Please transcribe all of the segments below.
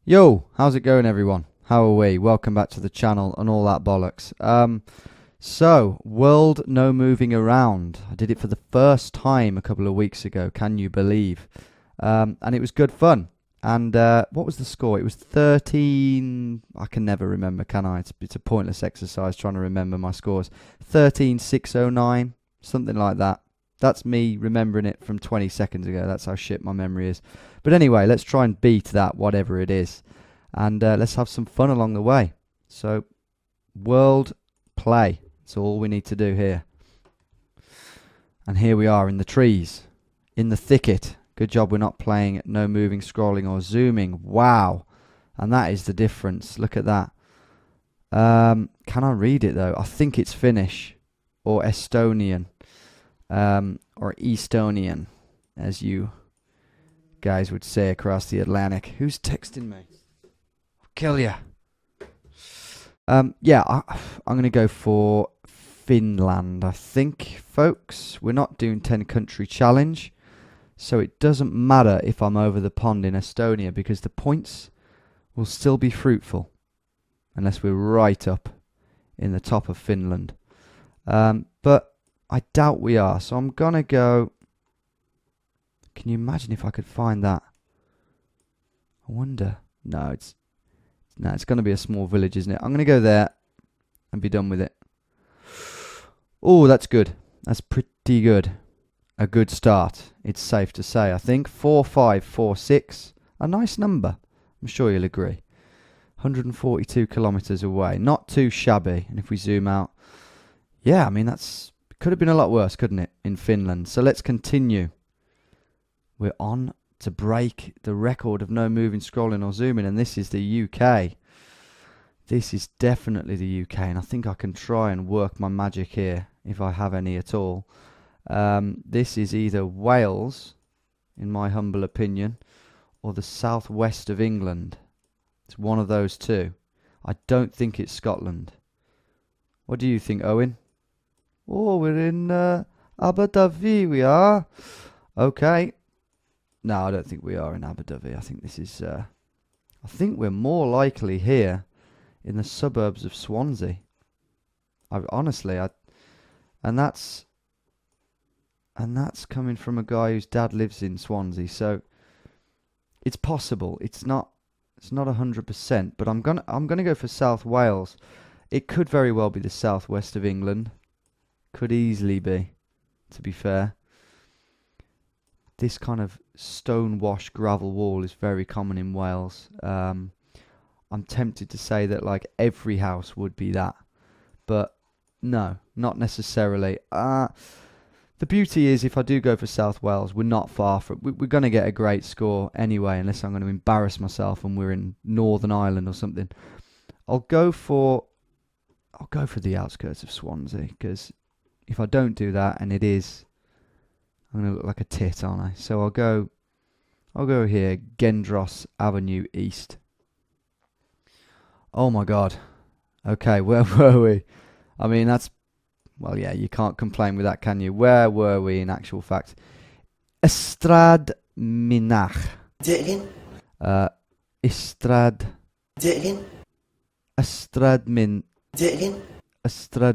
Yo, how's it going, everyone? How are we? Welcome back to the channel and all that bollocks. So, World No Moving Around. I did it for the first time a couple of weeks ago, can you believe? And it was good fun. And what was the score? It was 13... I can never remember, can I? It's a pointless exercise trying to remember my scores. 13,609, something like that. That's me remembering it from 20 seconds ago. That's how shit my memory is. But anyway, let's try and beat that, whatever it is. And let's have some fun along the way. So, world play. That's all we need to do here. And here we are in the trees, in the thicket. Good job we're not playing no moving, scrolling or zooming. Wow. And that is the difference. Look at that. Can I read it though? I think it's Finnish or Estonian. Or Estonian, as you guys would say across the Atlantic. Who's texting me? I'll kill you. Yeah, I'm going to go for Finland, I think, folks. We're not doing 10 country challenge, so it doesn't matter if I'm over the pond in Estonia because the points will still be fruitful unless we're right up in the top of Finland. But I doubt we are, so I'm gonna go. Can you imagine if I could find that? I wonder. No, it's gonna be a small village, isn't it? I'm gonna go there and be done with it. Oh, that's good. That's pretty good. A good start. It's safe to say. I think 4546. A nice number. I'm sure you'll agree. 142 kilometers away. Not too shabby. And if we zoom out, yeah, I mean that's. Could have been a lot worse, couldn't it, in Finland? So let's continue. We're on to break the record of no moving, scrolling or zooming, and this is the UK. This is definitely the UK, and I think I can try and work my magic here, if I have any at all. This is either Wales, in my humble opinion, or the southwest of England. It's one of those two. I don't think it's Scotland. What do you think, Owen? Oh, we're in Abu Dhabi, we are. Okay. No, I don't think we are in Abu Dhabi. I think this is... I think we're more likely here in the suburbs of Swansea. Honestly, and that's coming from a guy whose dad lives in Swansea, so it's possible. It's not 100%, but I'm gonna go for South Wales. It could very well be the southwest of England. Could easily be, to be fair. This kind of stone wash gravel wall is very common in Wales. I'm tempted to say that like every house would be that, but no, not necessarily. The beauty is if I do go for South Wales, we're not far from. We're going to get a great score anyway, unless I'm going to embarrass myself and we're in Northern Ireland or something. I'll go for the outskirts of Swansea because. If I don't do that, and it is, I'm going to look like a tit, aren't I? So I'll go here, Gendros Avenue East. Oh my God. Okay, where were we? I mean, well, yeah, you can't complain with that, can you? Where were we in actual fact? Ystrad Mynach. Ystrad. Ystrad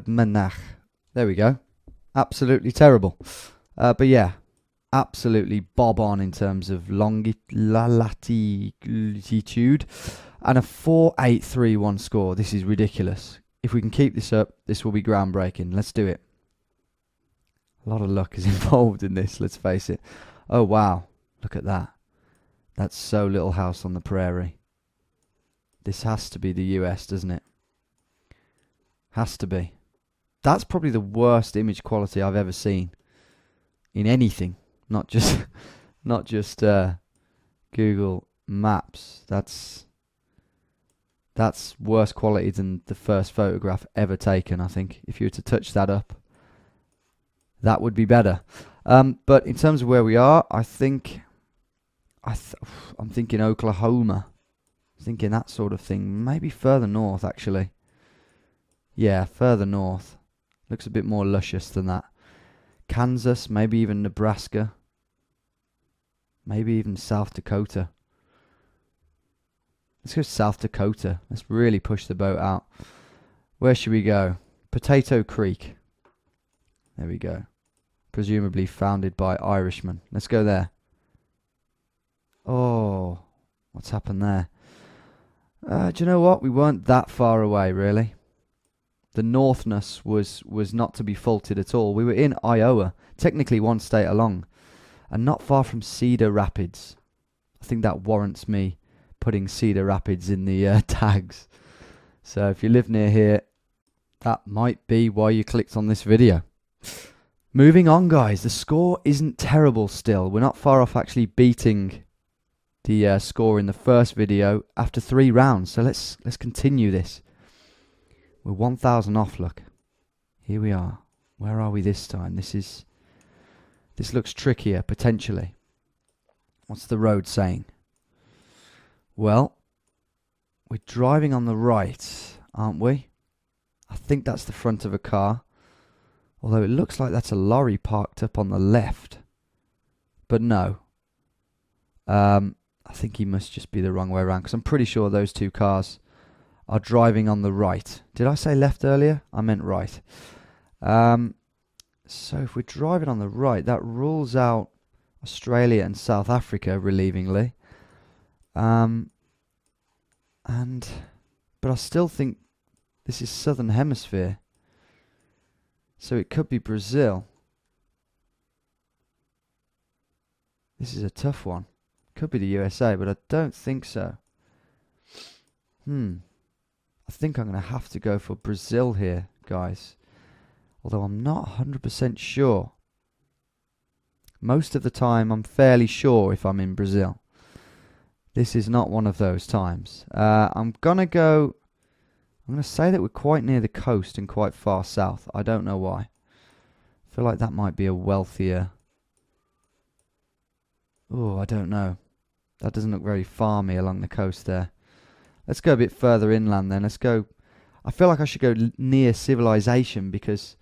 Mynach. There we go. Absolutely terrible. But yeah, absolutely bob on in terms of latitude. And a 4.831 score. This is ridiculous. If we can keep this up, this will be groundbreaking. Let's do it. A lot of luck is involved in this, let's face it. Oh, wow. Look at that. That's so Little House on the Prairie. This has to be the US, doesn't it? Has to be. That's probably the worst image quality I've ever seen in anything, not just Google Maps. That's worse quality than the first photograph ever taken. I think if you were to touch that up, that would be better. But in terms of where we are, I think I'm thinking Oklahoma, thinking that sort of thing. Maybe further north, actually. Yeah, further north. Looks a bit more luscious than that. Kansas, maybe even Nebraska. Maybe even South Dakota. Let's go South Dakota. Let's really push the boat out. Where should we go? Potato Creek. There we go. Presumably founded by Irishmen. Let's go there. Oh, what's happened there? Do you know what? We weren't that far away, really. The northness was not to be faulted at all. We were in Iowa, technically one state along, and not far from Cedar Rapids. I think that warrants me putting Cedar Rapids in the tags. So if you live near here, that might be why you clicked on this video. Moving on, guys. The score isn't terrible still. We're not far off actually beating the score in the first video after 3 rounds. So let's continue this. We're 1,000 off, look. Here we are. Where are we this time? This looks trickier, potentially. What's the road saying? Well, we're driving on the right, aren't we? I think that's the front of a car. Although it looks like that's a lorry parked up on the left. But no. I think he must just be the wrong way around, because I'm pretty sure those 2 cars are driving on the right. Did I say left earlier? I meant right. So if we're driving on the right, that rules out Australia and South Africa, relievingly. But I still think this is Southern Hemisphere. So it could be Brazil. This is a tough one. Could be the USA, but I don't think so. I think I'm going to have to go for Brazil here, guys. Although I'm not 100% sure. Most of the time, I'm fairly sure if I'm in Brazil. This is not one of those times. I'm going to say that we're quite near the coast and quite far south. I don't know why. I feel like that might be a wealthier... Oh, I don't know. That doesn't look very farmy along the coast there. Let's go a bit further inland then. Let's go... I feel like I should go near civilization because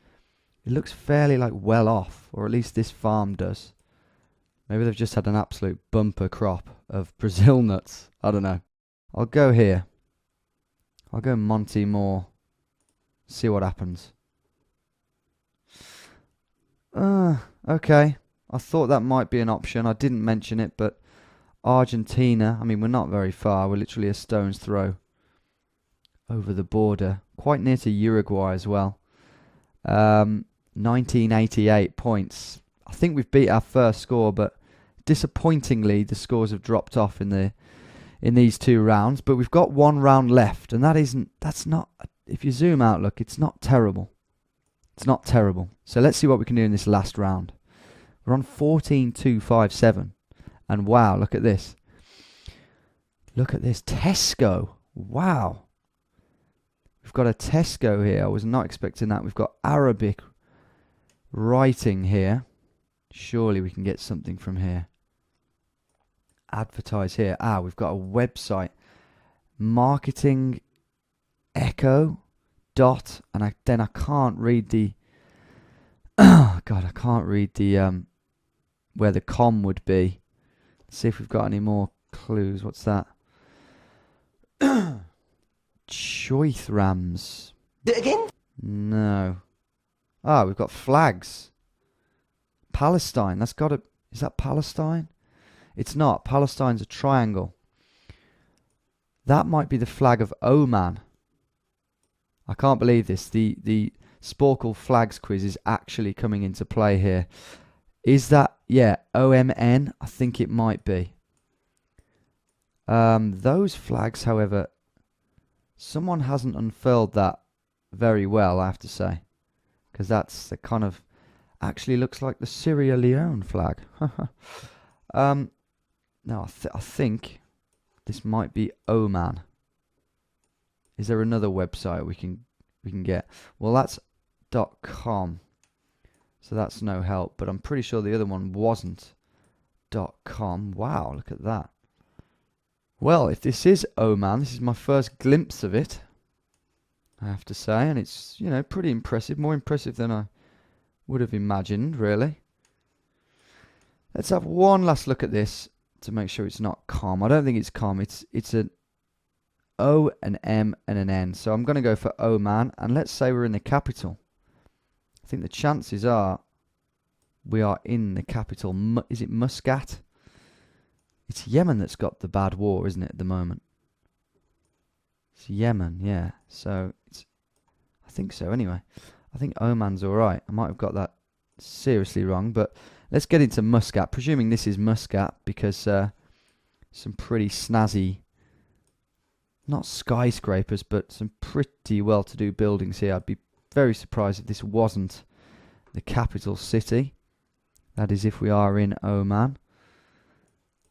it looks fairly like well off. Or at least this farm does. Maybe they've just had an absolute bumper crop of Brazil nuts. I don't know. I'll go here. I'll go Monty Moore. See what happens. Okay. I thought that might be an option. I didn't mention it, but Argentina. I mean, we're not very far. We're literally a stone's throw over the border. Quite near to Uruguay as well. 1988 points. I think we've beat our first score, but disappointingly, the scores have dropped off in these 2 rounds. But we've got 1 round left, and that's not. If you zoom out, look, it's not terrible. It's not terrible. So let's see what we can do in this last round. We're on 14,257, and wow, look at this. Look at this Tesco. Wow. We've got a Tesco here. I was not expecting that. We've got Arabic writing here. Surely we can get something from here. Advertise here. We've got a website. Marketing Echo dot, and then I can't read the I can't read the where the com would be. Let's see if we've got any more clues. What's that? Choithrams. Again? No. We've got flags. Palestine. That's got to... Is that Palestine? It's not. Palestine's a triangle. That might be the flag of Oman. I can't believe this. The Sporkle Flags quiz is actually coming into play here. Is that... Yeah, OMN? I think it might be. Those flags, however... Someone hasn't unfurled that very well, I have to say. Because that's the kind of... Actually looks like the Sierra Leone flag. No, I think this might be Oman. Is there another website we can get? Well, that's .com. So that's no help. But I'm pretty sure the other one wasn't .com. Wow, look at that. Well, if this is Oman, this is my first glimpse of it, I have to say, and it's, you know, pretty impressive, more impressive than I would have imagined, really. Let's have one last look at this to make sure it's not com. I don't think it's com. It's O, an M, and an N. So I'm going to go for Oman, and let's say we're in the capital. I think the chances are we are in the capital. Is it Muscat? It's Yemen that's got the bad war, isn't it, at the moment? It's Yemen, yeah. So I think so anyway. I think Oman's alright. I might have got that seriously wrong, but let's get into Muscat, presuming this is Muscat, because some pretty snazzy, not skyscrapers, but some pretty well-to-do buildings here. I'd be very surprised if this wasn't the capital city. That is if we are in Oman.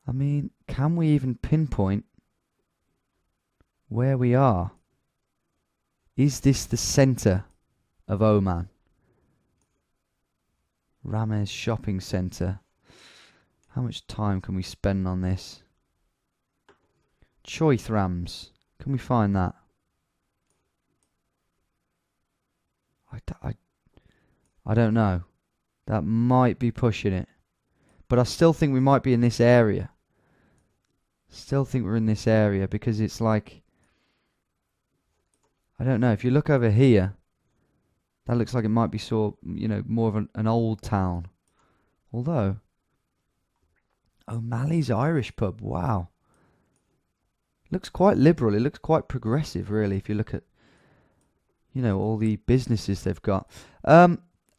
I mean, can we even pinpoint where we are? Is this the centre of Oman? Ramez Shopping Centre. How much time can we spend on this? Choithrams. Can we find that? I don't know. That might be pushing it. But I still think we might be in this area. Still think we're in this area because it's like, I don't know. If you look over here, that looks like it might be more of an old town. Although, O'Malley's Irish pub. Wow. Looks quite liberal. It looks quite progressive, really, if you look at, all the businesses they've got.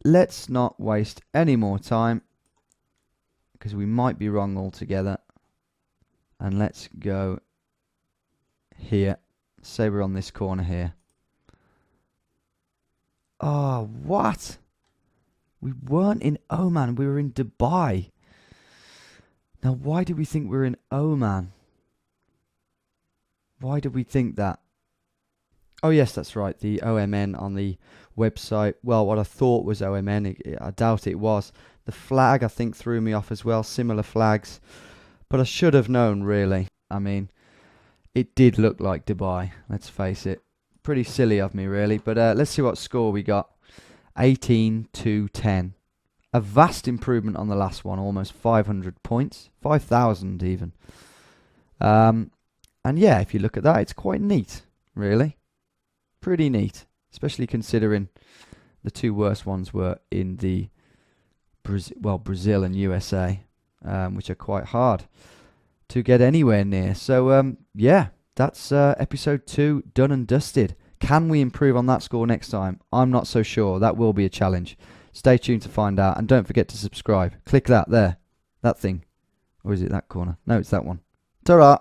Let's not waste any more time, because we might be wrong altogether. And let's go here. Say we're on this corner here. Oh, what? We weren't in Oman. We were in Dubai. Now, why did we think we were in Oman? Why did we think that? Oh, yes, that's right. The OMN on the website. Well, what I thought was OMN. I doubt it was. The flag, I think, threw me off as well. Similar flags. But I should have known, really. I mean, it did look like Dubai. Let's face it. Pretty silly of me, really. But let's see what score we got. 18-10. A vast improvement on the last one. Almost 500 points. 5,000 even. And yeah, if you look at that, it's quite neat, really. Pretty neat. Especially considering the two worst ones were in the Brazil and USA. Which are quite hard to get anywhere near. So, yeah, that's episode 2 done and dusted. Can we improve on that score next time? I'm not so sure. That will be a challenge. Stay tuned to find out. And don't forget to subscribe. Click that there. That thing. Or is it that corner? No, it's that one. Ta-ra!